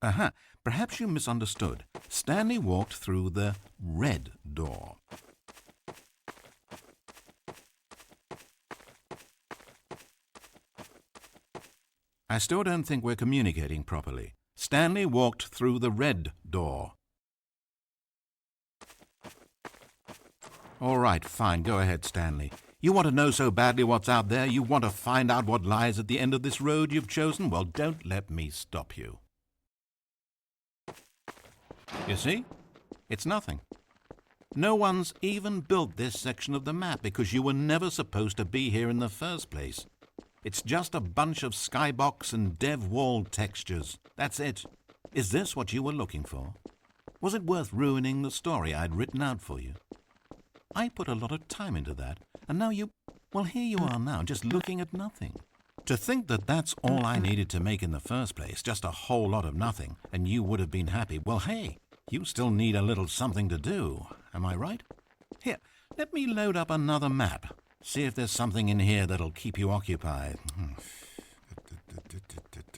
Aha, perhaps you misunderstood. Stanley walked through the red door. I still don't think we're communicating properly. Stanley walked through the red door. All right, fine, go ahead, Stanley. You want to know so badly what's out there? You want to find out what lies at the end of this road you've chosen? Well, don't let me stop you. You see? It's nothing. No one's even built this section of the map because you were never supposed to be here in the first place. It's just a bunch of skybox and dev wall textures. That's it. Is this what you were looking for? Was it worth ruining the story I'd written out for you? I put a lot of time into that, and now well, here you are now, just looking at nothing. To think that that's all I needed to make in the first place, just a whole lot of nothing, and you would have been happy. Well, hey, you still need a little something to do. Am I right? Here, let me load up another map. See if there's something in here that'll keep you occupied.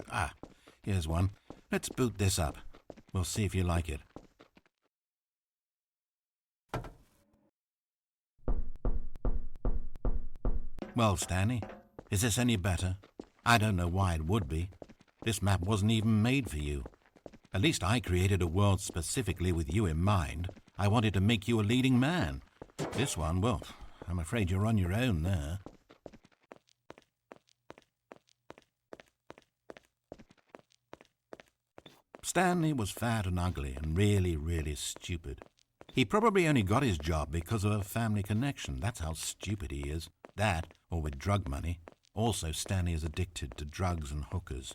Ah, here's one. Let's boot this up. We'll see if you like it. Well, Stanley, is this any better? I don't know why it would be. This map wasn't even made for you. At least I created a world specifically with you in mind. I wanted to make you a leading man. This one, well, I'm afraid you're on your own there. Stanley was fat and ugly and really, really stupid. He probably only got his job because of a family connection. That's how stupid he is. That, or with drug money. Also, Stanley is addicted to drugs and hookers.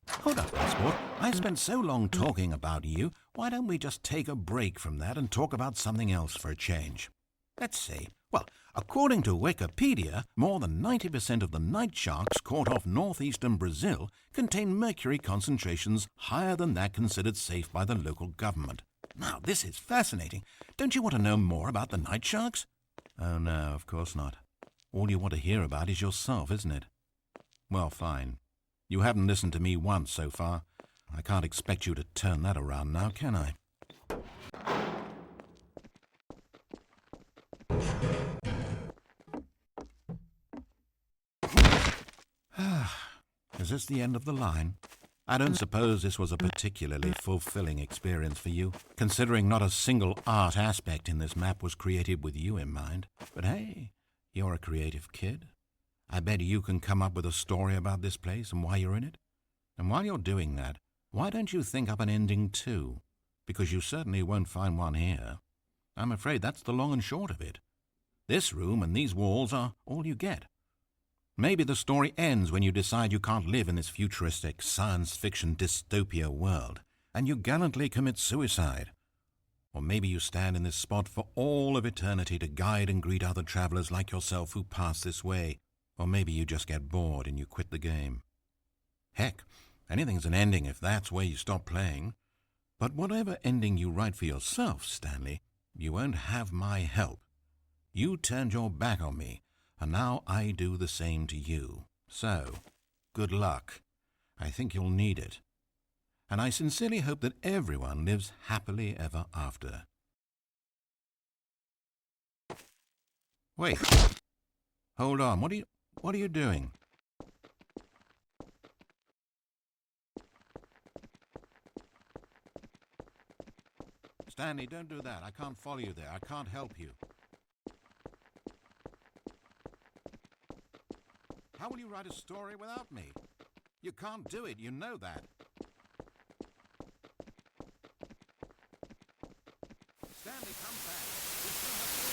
Hold up, Passport. I spent so long talking about you. Why don't we just take a break from that and talk about something else for a change? Let's see. Well, according to Wikipedia, more than 90% of the night sharks caught off northeastern Brazil contain mercury concentrations higher than that considered safe by the local government. Now, this is fascinating. Don't you want to know more about the night sharks? Oh, no, of course not. All you want to hear about is yourself, isn't it? Well, fine. You haven't listened to me once so far. I can't expect you to turn that around now, can I? Is this the end of the line? I don't suppose this was a particularly fulfilling experience for you, considering not a single art aspect in this map was created with you in mind. But hey, you're a creative kid. I bet you can come up with a story about this place and why you're in it. And while you're doing that, why don't you think up an ending too? Because you certainly won't find one here. I'm afraid that's the long and short of it. This room and these walls are all you get. Maybe the story ends when you decide you can't live in this futuristic science fiction dystopia world, and you gallantly commit suicide. Or maybe you stand in this spot for all of eternity to guide and greet other travelers like yourself who pass this way. Or maybe you just get bored and you quit the game. Heck, anything's an ending if that's where you stop playing. But whatever ending you write for yourself, Stanley, you won't have my help. You turned your back on me, and now I do the same to you. So, good luck. I think you'll need it. And I sincerely hope that everyone lives happily ever after. Wait. Hold on. What are you doing? Stanley, don't do that. I can't follow you there. I can't help you. How will you write a story without me? You can't do it, you know that. Stanley, come back. We still have so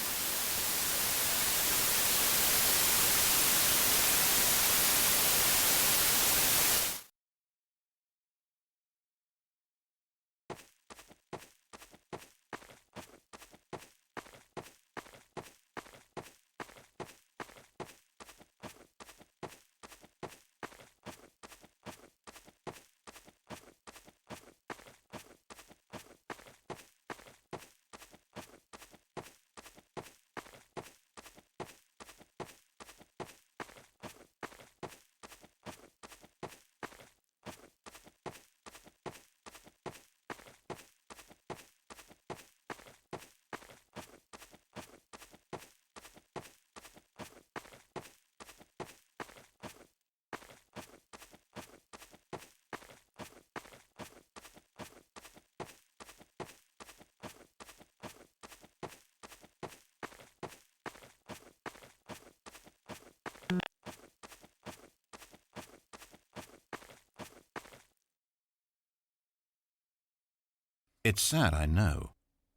It's sad, I know,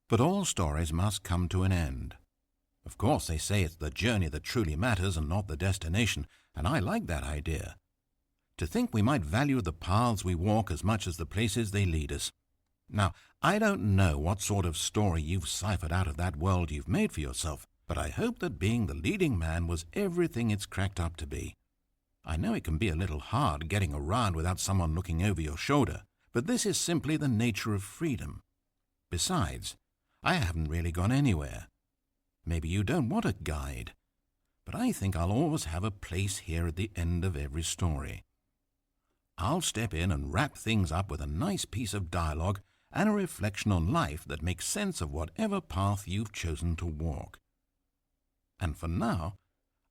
but all stories must come to an end. Of course, they say it's the journey that truly matters and not the destination, and I like that idea. To think we might value the paths we walk as much as the places they lead us. Now, I don't know what sort of story you've ciphered out of that world you've made for yourself, but I hope that being the leading man was everything it's cracked up to be. I know it can be a little hard getting around without someone looking over your shoulder, but this is simply the nature of freedom. Besides, I haven't really gone anywhere. Maybe you don't want a guide, but I think I'll always have a place here at the end of every story. I'll step in and wrap things up with a nice piece of dialogue and a reflection on life that makes sense of whatever path you've chosen to walk. And for now,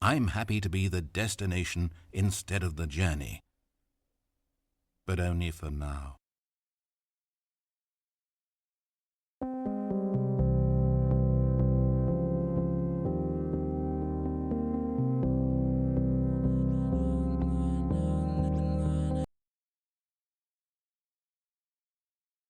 I'm happy to be the destination instead of the journey. But only for now.